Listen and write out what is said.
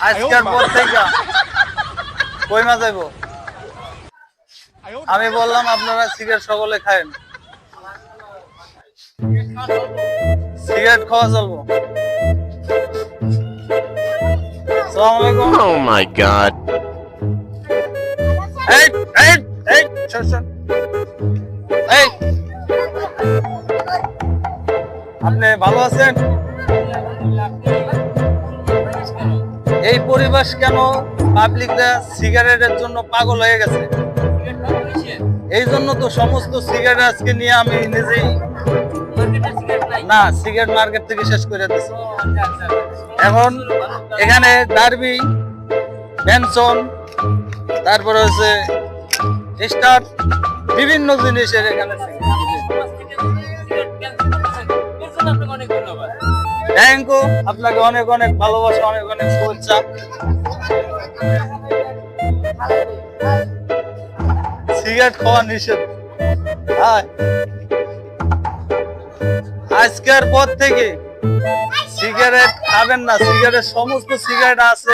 আজকের পর থেকে কই মা যাইব? আমি বললাম আপনারা সিগারেট সকলে খায়েন, সিগারেট খাওয়া চলবো। আসসালামু আলাইকুম। Oh my god. এই এই এই শোন শোন, এই আপনি ভালো আছেন? এই পরিবেশ কেন? পাবলিকরা সিগারেটের জন্য পাগল হয়ে গেছে। এই জন্য তো সমস্ত সিগারেট আজকে নিয়ে আমি নিজেই না সিগারেট মার্কেট থেকে শেষ করে দিচ্ছি। এখন এখানে ডার্বি, বেনসন, তারপরে হচ্ছে স্টার, বিভিন্ন জিনিসের এখানে থ্যাংক ইউ, আপনাকে অনেক অনেক ভালোবাসা, অনেক অনেক শুভেচ্ছা। সিগারেট খাওয়া নিষেধ। আজকের পর থেকে সিগারেট খাবেন না। সিগারেট সমস্ত সিগারেট আছে